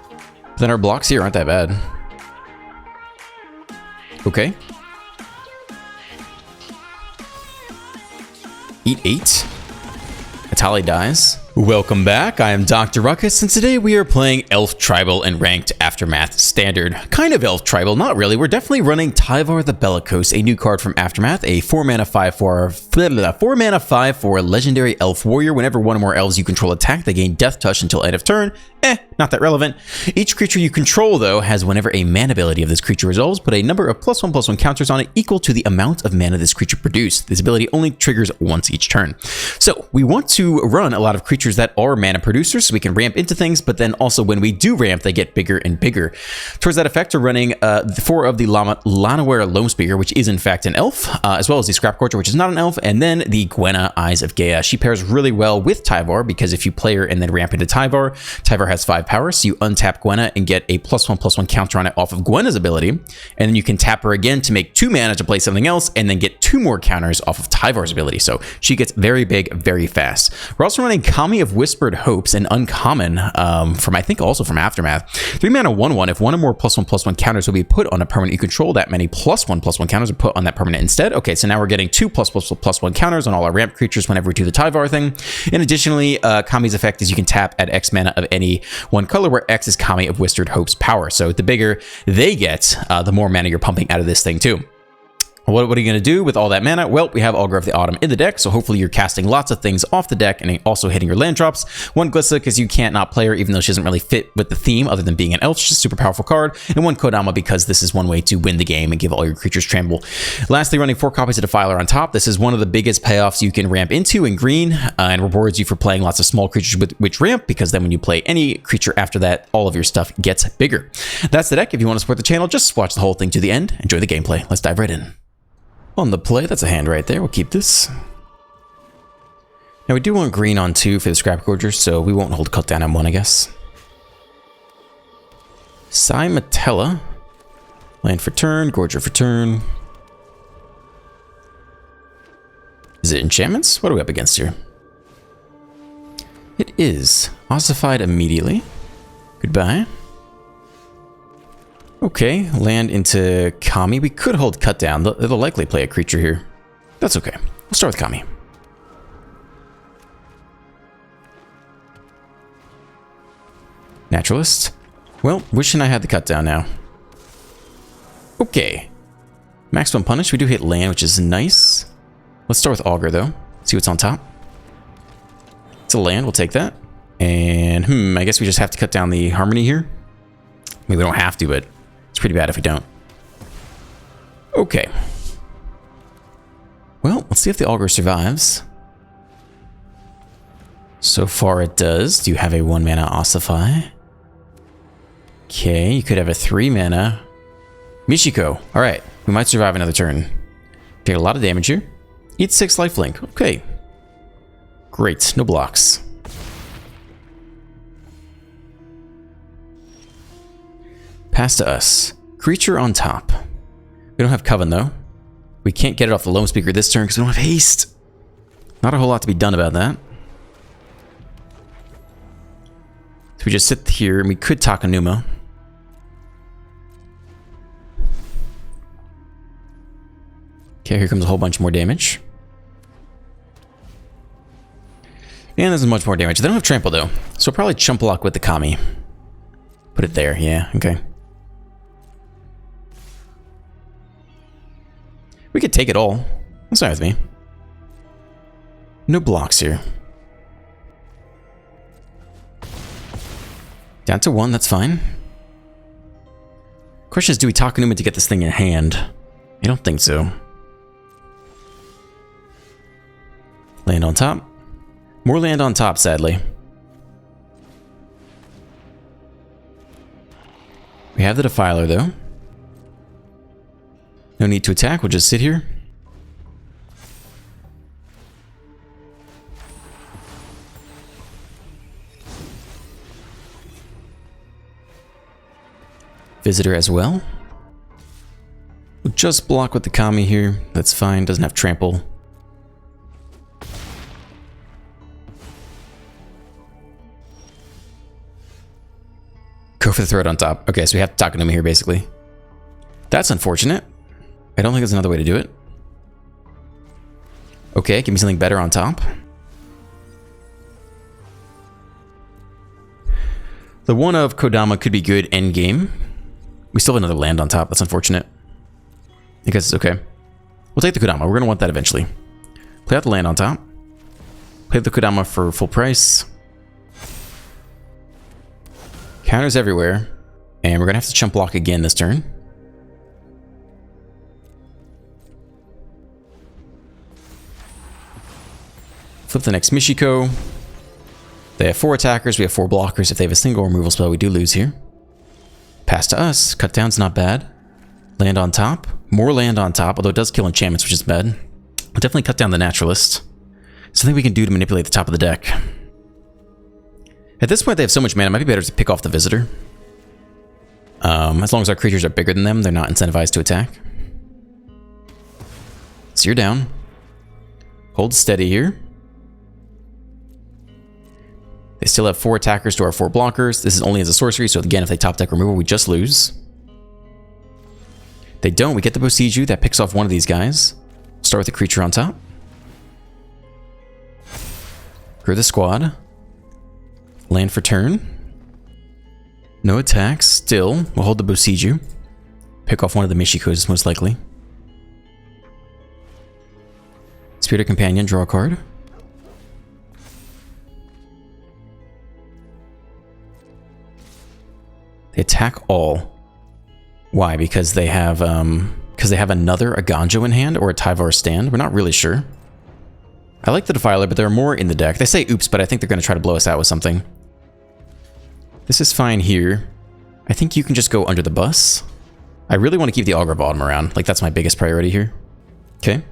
But then our blocks here aren't that bad. Okay. Eat 8. Atali dies. Welcome back, I am Dr. Ruckus, and today we are playing Elf Tribal and Ranked Aftermath Standard. Kind of Elf Tribal, not really. We're definitely running Tyver the Bellicose, a new card from Aftermath, a 4-mana 5/4 legendary elf warrior. Whenever one or more elves you control attack, they gain Death Touch until end of turn. Not that relevant. Each creature you control, though, has whenever a mana ability of this creature resolves, put a number of +1/+1 counters on it equal to the amount of mana this creature produced. This ability only triggers once each turn. So we want to run a lot of creatures that are mana producers so we can ramp into things, but then also when we do ramp, they get bigger and bigger. Towards that effect, we're running 4 of the Llanowar Loam Speaker, which is in fact an elf, as well as the Scrap Gorger, which is not an elf, and then the Gwenna, Eyes of Gaia. She pairs really well with Tyvar because if you play her and then ramp into Tyvar, Tyvar has 5 power, so you untap Gwenna and get a +1/+1 counter on it off of Gwenna's ability, and then you can tap her again to make 2 mana to play something else, and then get 2 more counters off of Tyvar's ability, so she gets very big, very fast. We're also running Kami of Whispered Hopes, an uncommon from, I think, also from Aftermath. 3 mana 1/1. If one or more +1/+1 counters will be put on a permanent you control, that many +1/+1 counters are put on that permanent instead. Okay, so now we're getting 2 +1/+1 counters on all our ramp creatures whenever we do the Tyvar thing. And additionally, Kami's effect is you can tap at X mana of any one color, where X is Kami of Whispered Hope's power. So the bigger they get, the more mana you're pumping out of this thing too. What are you going to do with all that mana? Well, we have Augur of the Autumn in the deck, so hopefully you're casting lots of things off the deck and also hitting your land drops. 1 Glissa, because you can't not play her, even though she doesn't really fit with the theme other than being an elf. She's a super powerful card. And 1 Kodama, because this is one way to win the game and give all your creatures trample. Lastly, running 4 copies of Defiler on top. This is one of the biggest payoffs you can ramp into in green, and rewards you for playing lots of small creatures with which ramp, because then when you play any creature after that, all of your stuff gets bigger. That's the deck. If you want to support the channel, just watch the whole thing to the end. Enjoy the gameplay. Let's dive right in. On the play, that's a hand right there. We'll keep this. Now we do want green on 2 for the Scrap Gorger, so we won't hold cut down on 1, I guess. Cymatella. Land for turn, Gorger for turn. Is it enchantments? What are we up against here? It is. Ossified immediately. Goodbye. Okay, land into Kami. We could hold cut down. They'll likely play a creature here. That's okay. We'll start with Kami. Naturalist. Well, wishing I had the cut down now. Okay. Maximum punish. We do hit land, which is nice. Let's start with Augur, though. See what's on top. It's a land. We'll take that. And, I guess we just have to cut down the Harmony here. I mean, we don't have to, but it's pretty bad if we don't. Okay. Well, let's see if the Augur survives. So far it does. Do you have a 1 mana Ossify? Okay, you could have a 3 mana Michiko. Alright, we might survive another turn. Take a lot of damage here. Eat 6 lifelink. Okay. Great, no blocks. Pass to us. Creature on top. We don't have Coven, though. We can't get it off the Loam Speaker this turn because we don't have haste. Not a whole lot to be done about that. So we just sit here and we could Takenuma. Okay, here comes a whole bunch more damage. And there's much more damage. They don't have Trample, though. So we'll probably Chump Block with the Kami. Put it there, yeah, okay. We could take it all. That's fine with me. No blocks here. Down to 1, that's fine. Question is, do we Takenuma to get this thing in hand? I don't think so. Land on top. More land on top, sadly. We have the Defiler, though. No need to attack, we'll just sit here. Visitor as well. We'll just block with the Kami here. That's fine, doesn't have trample. Go for the throat on top. Okay, so we have to Takenuma here, basically. That's unfortunate. I don't think there's another way to do it. Okay, give me something better on top. The one of Kodama could be good endgame. We still have another land on top. That's unfortunate. I guess it's okay. We'll take the Kodama. We're going to want that eventually. Play out the land on top. Play the Kodama for full price. Counters everywhere. And we're going to have to chump block again this turn. Flip the next Michiko. They have 4 attackers, we have 4 blockers. If they have a single removal spell, we do lose here. Pass to us. Cut down's not bad. Land on top. More land on top, although it does kill enchantments, which is bad. We'll definitely cut down the Naturalist. Something we can do to manipulate the top of the deck. At this point, they have so much mana, it might be better to pick off the Visitor. As long as our creatures are bigger than them, they're not incentivized to attack. So you're down. Hold steady here. They still have 4 attackers to our 4 blockers. This is only as a sorcery, so again, if they top deck removal, we just lose. They don't. We get the Bosiju. That picks off one of these guys. Start with the creature on top. Grow the squad. Land for turn. No attacks. Still, we'll hold the Bosiju. Pick off one of the Michikos, most likely. Spirit Companion, draw a card. They attack all. Why? Because they have another Aganjo in hand or a Tyver stand. We're not really sure. I like the Defiler, but there are more in the deck. They say oops, but I think they're going to try to blow us out with something. This is fine here. I think you can just go under the bus. I really want to keep the Augur Bottom around. Like, that's my biggest priority here. Okay.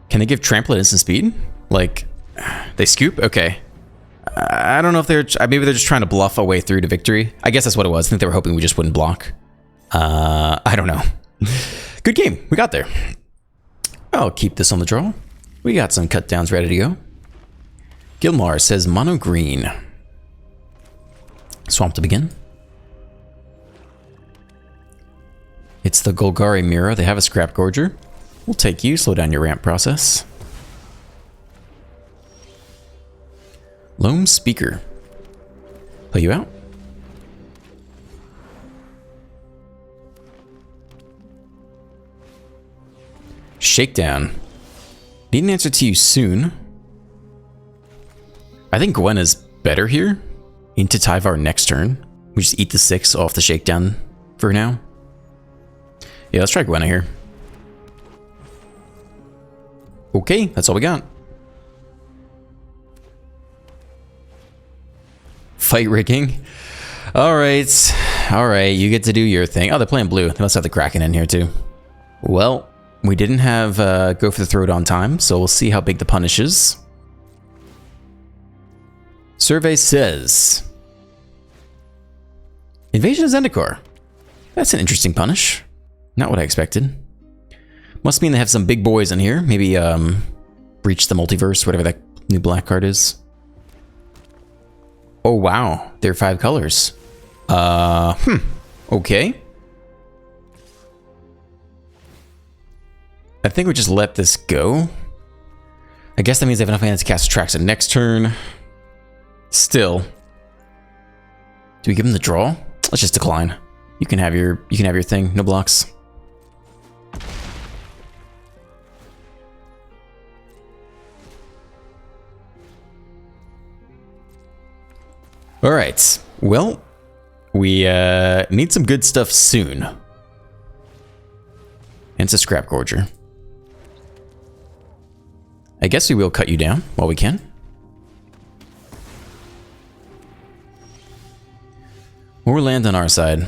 Can they give Trample at instant speed? Like, they scoop? Okay. I don't know if they're... Maybe they're just trying to bluff a way through to victory. I guess that's what it was. I think they were hoping we just wouldn't block. I don't know. Good game. We got there. I'll keep this on the draw. We got some cut downs ready to go. Gilmar says mono green. Swamp to begin. It's the Golgari Mira. They have a Scrap Gorger. We'll take you. Slow down your ramp process. Loam Speaker. Play you out. Shakedown. Need an answer to you soon. I think Gwen is better here. Into Tyvar next turn. We just eat the 6 off the Shakedown for now. Yeah, let's try Gwen here. Okay, that's all we got. Fight rigging. Alright. Alright, you get to do your thing. Oh, they're playing blue. They must have the Kraken in here too. Well, we didn't have go for the throat on time, so we'll see how big the punish is. Survey says... Invasion of Zendikar. That's an interesting punish. Not what I expected. Must mean they have some big boys in here. Maybe Breach the Multiverse, whatever that new black card is. Oh wow, they're 5 colors. Okay. I think we just let this go. I guess that means they have enough mana to cast Traxxas next turn. Still. Do we give them the draw? Let's just decline. You can have your thing, no blocks. All right. Well, we need some good stuff soon. And it's a Scrap Gorger. I guess we will cut you down while we can. More land on our side.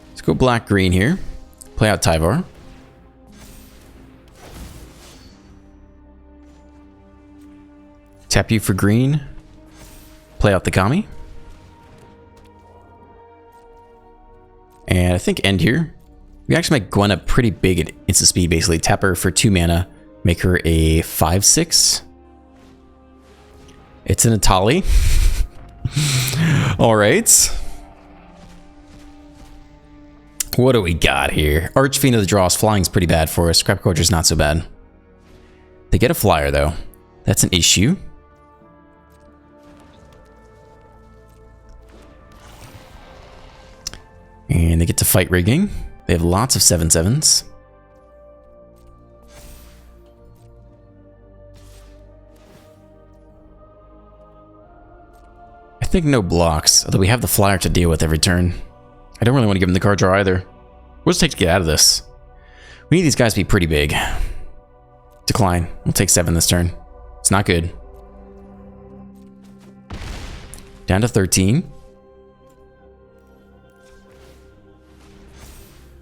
Let's go black-green here. Play out Tyvar. Tap you for green. Play out the Kami. And I think end here. We actually make Gwen a pretty big at instant speed, basically. Tap her for 2 mana. Make her a 5/6. It's an Atali. All right. What do we got here? Archfiend of the Dross. Flying's pretty bad for us. Scrap Gorger's not so bad. They get a flyer, though. That's an issue. And they get to fight rigging. They have lots of 7/7s. I think no blocks, although we have the flyer to deal with every turn. I don't really want to give him the card draw either. What does it take to get out of this? We need these guys to be pretty big. Decline. We'll take 7 this turn. It's not good. Down to 13.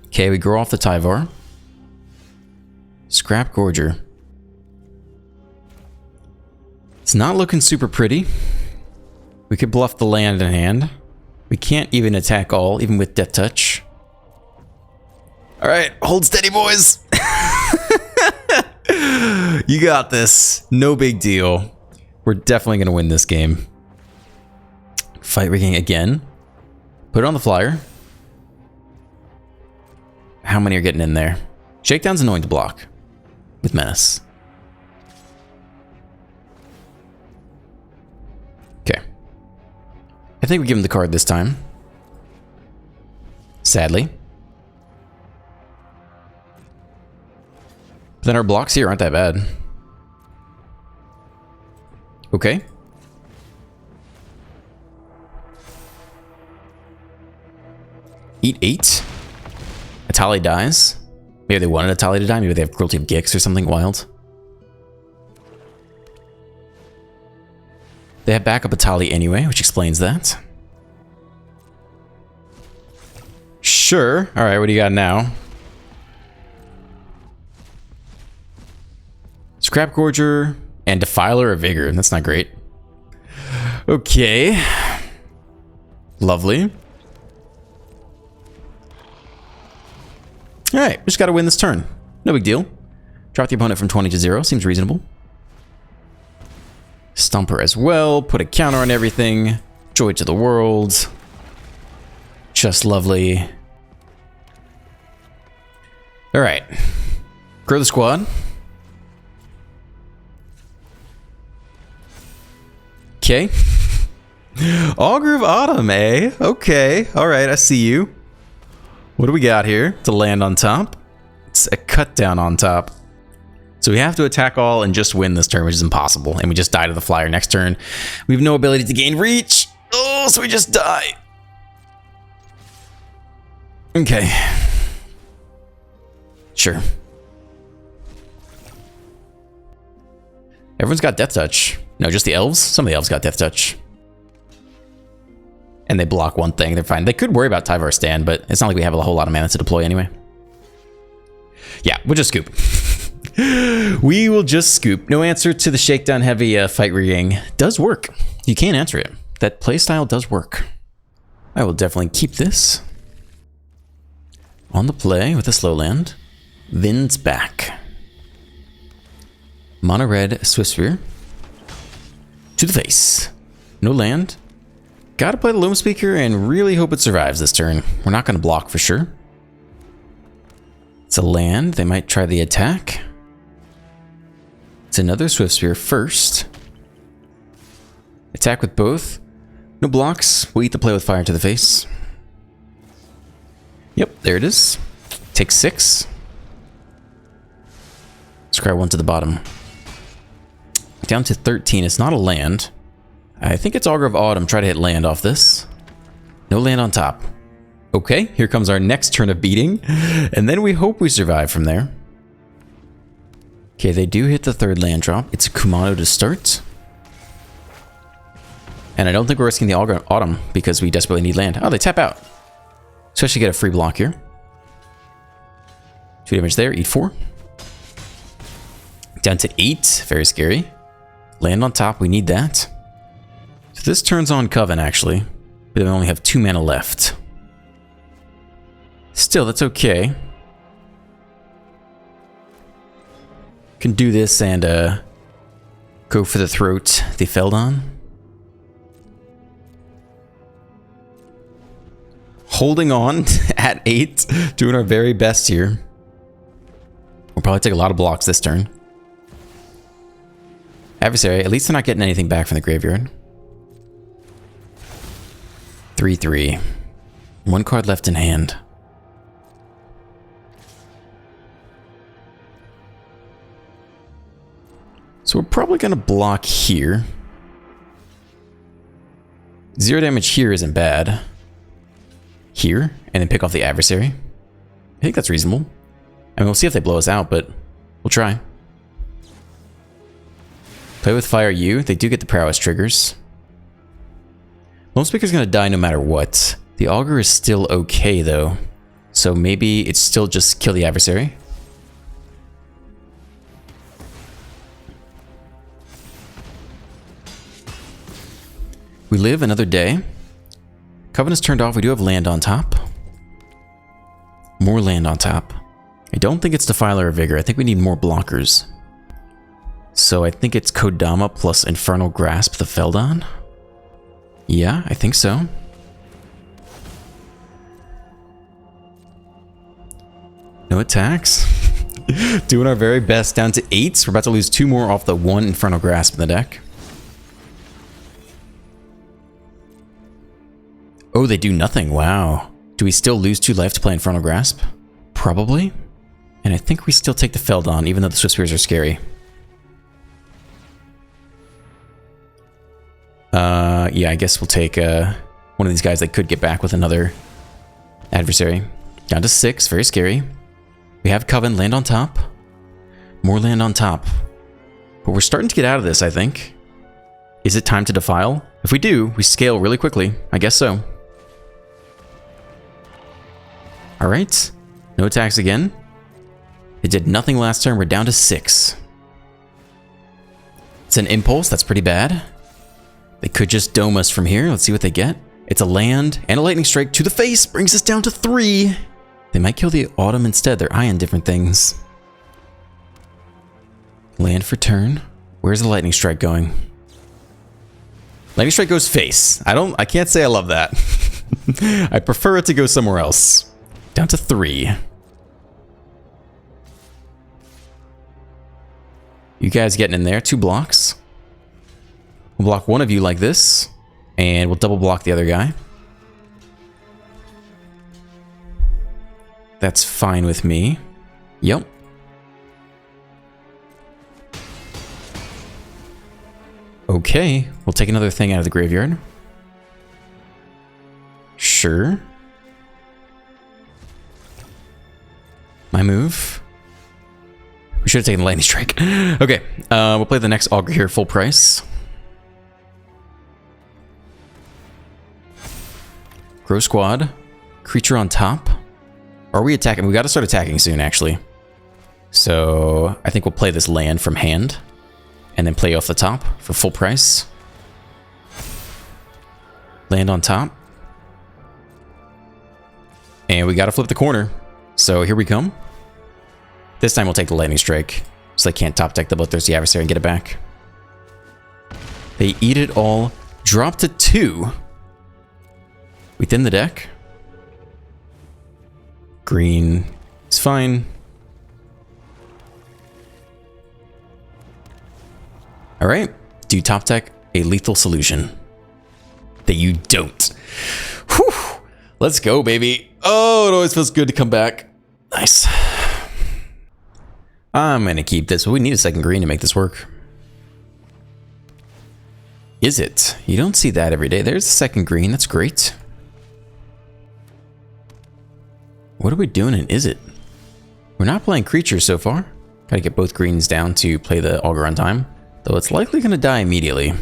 Okay, we grow off the Tyver. Scrap Gorger. It's not looking super pretty. We could bluff the land in hand. We can't even attack all, even with Death Touch. Alright, hold steady, boys. You got this. No big deal. We're definitely going to win this game. Fight rigging again. Put it on the flyer. How many are getting in there? Shakedown's annoying to block. With Menace. Okay. I think we give him the card this time. Sadly. But then our blocks here aren't that bad. Okay. Eat 8. Atali dies. Maybe they wanted Atali to die. Maybe they have Cruelty of Gix or something wild. They have backup Atali anyway, which explains that. Sure. Alright, what do you got now? Scrap Gorger and Defiler of Vigor. That's not great. Okay. Lovely. Alright, just gotta win this turn. No big deal. Drop the opponent from 20 to 0. Seems reasonable. Stumper as well. Put a counter on everything. Joy to the world. Just lovely. Alright. Grow the squad. Okay. Augur of Autumn, eh? Okay. Alright, I see you. What do we got here to land on top? It's a cut down on top. So we have to attack all and just win this turn, which is impossible. And we just die to the flyer next turn. We have no ability to gain reach. Oh, so we just die. Okay. Sure. Everyone's got Death Touch. No, just the elves? Some of the elves got Death Touch. And they block one thing, they're fine. They could worry about Tyver stand, but it's not like we have a whole lot of mana to deploy anyway. Yeah, we'll just scoop. We will just scoop. No answer to the shakedown heavy fight rigging. Does work. You can't answer it. That playstyle does work. I will definitely keep this. On the play with a slow land. Vin's back. Mono red Swiftspear. To the face. No land. Gotta play the Loam Speaker and really hope it survives this turn. We're not gonna block for sure. It's a land. They might try the attack. It's another Swiftspear first. Attack with both. No blocks. We'll eat the play with fire to the face. Yep, there it is. Take 6. Scry 1 to the bottom. Down to 13. It's not a land. I think it's Augur of Autumn. Try to hit land off this. No land on top. Okay, here comes our next turn of beating. And then we hope we survive from there. Okay, they do hit the 3rd land drop. It's a Kumano to start. And I don't think we're risking the Augur of Autumn because we desperately need land. Oh, they tap out. So I should get a free block here. 2 damage there, eat 4. Down to 8, very scary. Land on top, we need that. So this turns on Coven, actually. But we only have 2 mana left. Still, that's okay. Can do this and go for the throat they felled on. holding on at 8, doing our very best here. We'll probably take a lot of blocks this turn. Adversary, at least they're not getting anything back from the graveyard. 3/3. 1 card left in hand. So we're probably going to block here. 0 damage here isn't bad. Here, and then pick off the adversary. I think that's reasonable. I mean, we'll see if they blow us out, but we'll try. Play with Fire U. They do get the prowess triggers. Lone Speaker's going to die no matter what. The Augur is still okay, though. So maybe it's still just kill the adversary. We live another day. Covenant's turned off. We do have land on top. More land on top. I don't think it's Defiler or Vigor. I think we need more blockers. So I think it's Kodama plus Infernal Grasp the Feldon. Yeah, I think so. No attacks. Doing our very best. Down to 8. We're about to lose 2 more off the 1 Infernal Grasp in the deck. Oh, they do nothing. Wow. Do we still lose 2 life to play Infernal Grasp? Probably. And I think we still take the Feldon, even though the Swift Spears are scary. Yeah, I guess we'll take one of these guys that could get back with another adversary. Down to 6, very scary. We have Coven, land on top. More land on top. But we're starting to get out of this, I think. Is it time to Defile? If we do, we scale really quickly. I guess so. Alright. No attacks again. It did nothing last turn. We're down to 6. It's an Impulse. That's pretty bad. They could just dome us from here. Let's see what they get. It's a land and a Lightning Strike to the face. Brings us down to 3. They might kill the Autumn instead. They're eyeing different things. Land for turn. Where's the Lightning Strike going? Lightning Strike goes face. I can't say I love that. I prefer it to go somewhere else. Down to 3. You guys getting in there? 2 blocks. We'll block one of you like this, and we'll double block the other guy. That's fine with me. Yep. Okay, we'll take another thing out of the graveyard. Sure. My move. We should have taken the Lightning Strike. Okay, we'll play the next Augur here full price. Grow Squad. Creature on top. Are we attacking? We got to start attacking soon, actually. So I think we'll play this land from hand. And then play off the top for full price. Land on top. And we got to flip the corner. So here we come. This time we'll take the Lightning Strike. So they can't top deck the Bloodthirsty Adversary and get it back. They eat it all. Drop to 2. Within the deck. Green is fine. Alright. Do you top deck a lethal solution? That you don't. Whew. Let's go, baby. Oh, it always feels good to come back. Nice. I'm going to keep this. We need a second green to make this work. Is it? You don't see that every day. There's the second green. That's great. What are we doing in Is It? We're not playing creatures so far. Gotta get both greens down to play the Augur on time. Though it's likely going to die immediately.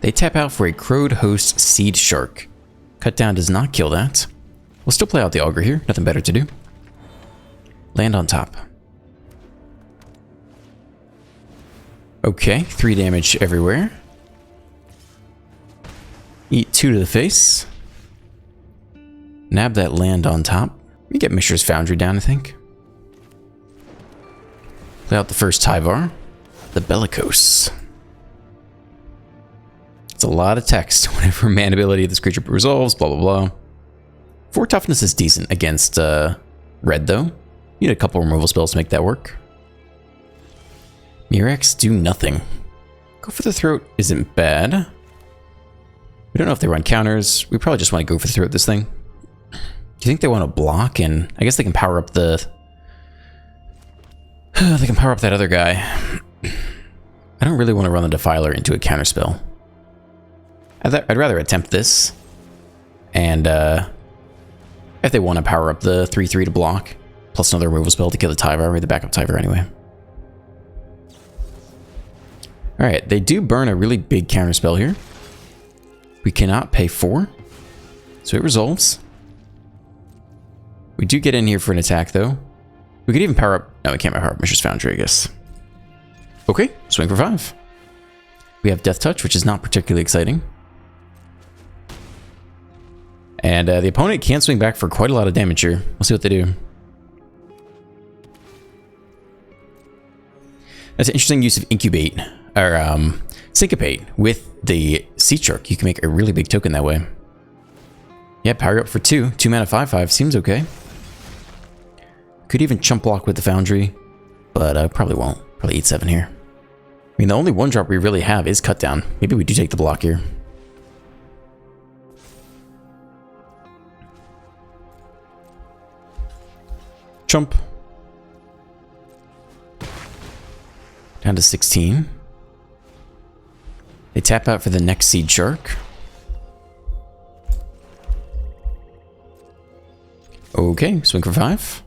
They tap out for a Crowed Host Seed Shark. Cut down does not kill that. We'll still play out the Augur here. Nothing better to do. Land on top. Okay, 3 damage everywhere. Eat 2 to the face. Nab that land on top. We get Mishra's Foundry down, I think. Play out the first Tyver. The Bellicose. It's a lot of text whenever mana ability of this creature resolves, blah, blah, blah. 4 toughness is decent against red, though. You need a couple removal spells to make that work. Murex, do nothing. Go for the Throat isn't bad. We don't know if they run counters. We probably just want to go for the Throat this thing. Do you think they want to block? And I guess they can power up the... they can power up that other guy. I don't really want to run the Defiler into a counterspell. I'd rather attempt this. And if they want to power up the 3/3 to block, plus another removal spell to kill the Tyver, or the backup Tyver anyway. Alright, they do burn a really big counterspell here. We cannot pay 4. So it resolves. We do get in here for an attack, though. We could even power up... No, we can't power up Mishra's Foundry, I guess. Okay, swing for 5. We have Death Touch, which is not particularly exciting. And the opponent can swing back for quite a lot of damage here. We'll see what they do. That's an interesting use of Incubate, or Syncopate with the Sea Shark. You can make a really big token that way. Yeah, power up for 2. 2 mana 5/5 seems okay. Could even chump block with the Foundry, but probably won't. Probably 8/7 here. I mean, the only 1-drop we really have is Cut Down. Maybe we do take the block here. Chump. Down to 16. They tap out for the next Seed Shark. Okay, swing for 5.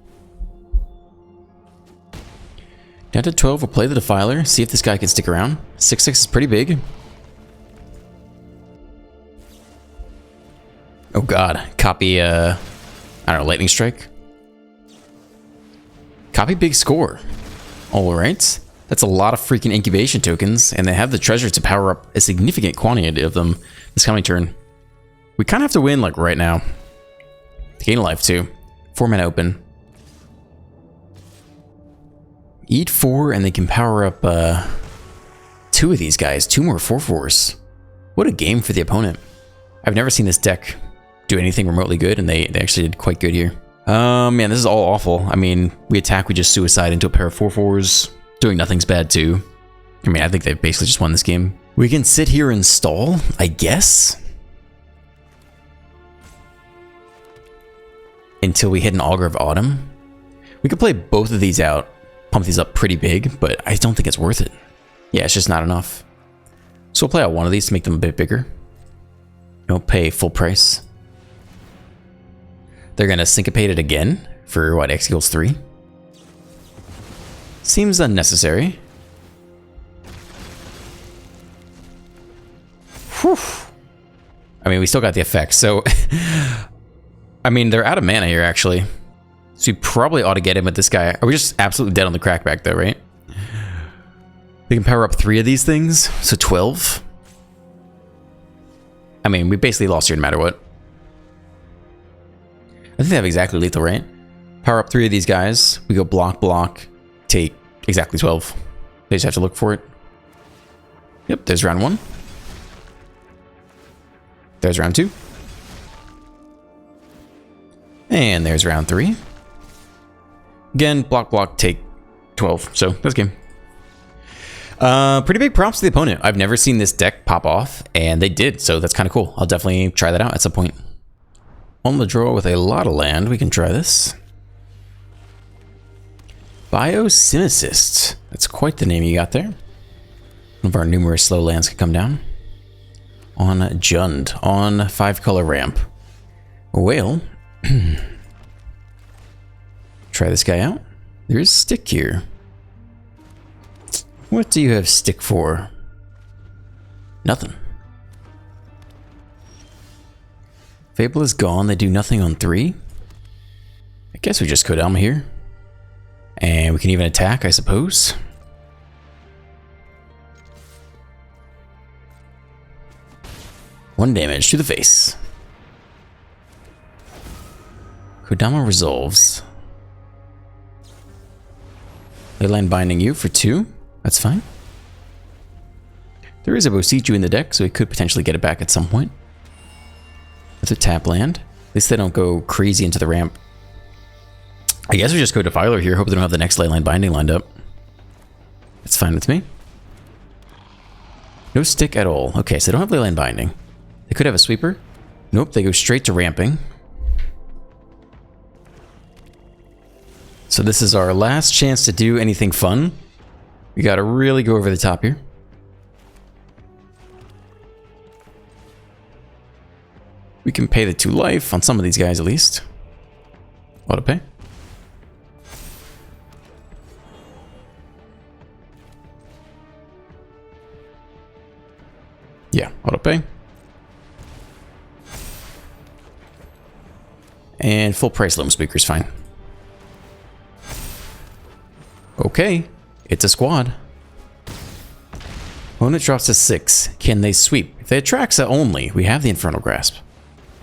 Down to 12, we'll play the Defiler, see if this guy can stick around. 6/6 is pretty big. Oh god, copy, I don't know, Lightning Strike? Copy big score. Alright, that's a lot of freaking incubation tokens, and they have the treasure to power up a significant quantity of them this coming turn. We kind of have to win, like, right now. To gain a life, too. 4 mana open. Eat 4, and they can power up 2 of these guys. 2 more 4/4s. What a game for the opponent. I've never seen this deck do anything remotely good, and they actually did quite good here. Man, this is all awful. I mean, we attack, we just suicide into a pair of 4/4s. Doing nothing's bad, too. I mean, I think they've basically just won this game. We can sit here and stall, I guess. Until we hit an Augur of Autumn. We could play both of these out. Pump these up pretty big, but I don't think it's worth it. Yeah, it's just not enough. So we'll play out one of these to make them a bit bigger. Don't pay full price. They're gonna syncopate it again for what, X equals 3? Seems unnecessary. Whew. I mean, we still got the effects, so... I mean, they're out of mana here, actually. So you probably ought to get him with this guy. Are we just absolutely dead on the crackback, though, right? They can power up 3 of these things, so 12. I mean, we basically lost here no matter what. I think they have exactly lethal, right? Power up 3 of these guys. We go block, block, take exactly 12. They just have to look for it. Yep, there's round 1. There's round 2. And there's round 3. Again, block, block, take 12. So, that's game. Pretty big props to the opponent. I've never seen this deck pop off, and they did, so that's kind of cool. I'll definitely try that out at some point. On the draw with a lot of land, we can try this. Biosynthesis. That's quite the name you got there. One of our numerous slow lands can come down. On Jund, on 5-color ramp. Well, try this guy out. There is stick here. What do you have stick for? Nothing. Fable is gone. They do nothing on 3. I guess we just Kodama here. And we can even attack, I suppose. One damage to the face. Kodama resolves. Leyline binding you for 2. That's fine. There is a Bosichu in the deck, so we could potentially get it back at some point. With a tap land. At least they don't go crazy into the ramp. I guess we just go Defiler here. Hope they don't have the next Leyline Binding lined up. That's fine with me. No stick at all. Okay, so they don't have Leyline Binding. They could have a sweeper. Nope, they go straight to ramping. So this is our last chance to do anything fun. We gotta really go over the top here. We can pay the 2 life on some of these guys at least. Auto pay. Yeah, auto pay. And full price Loam Speaker is fine. Okay, it's a squad. Opponent drops to 6. Can they sweep? If they Atraxa only, we have the Infernal Grasp.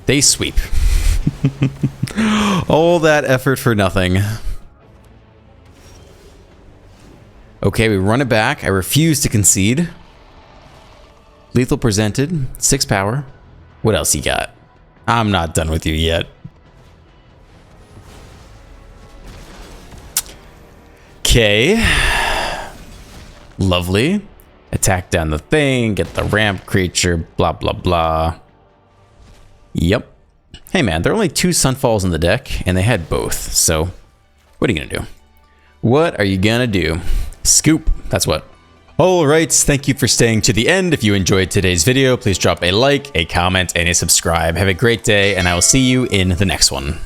They sweep. All that effort for nothing. Okay, we run it back. I refuse to concede. Lethal presented. 6 power. What else you got? I'm not done with you yet. Okay. Lovely. Attack down the thing, get the ramp creature, blah, blah, blah. Yep. Hey man, there are only 2 Sunfalls in the deck, and they had both, so what are you gonna do? What are you gonna do? Scoop, that's what. Alright, thank you for staying to the end. If you enjoyed today's video, please drop a like, a comment, and a subscribe. Have a great day, and I will see you in the next one.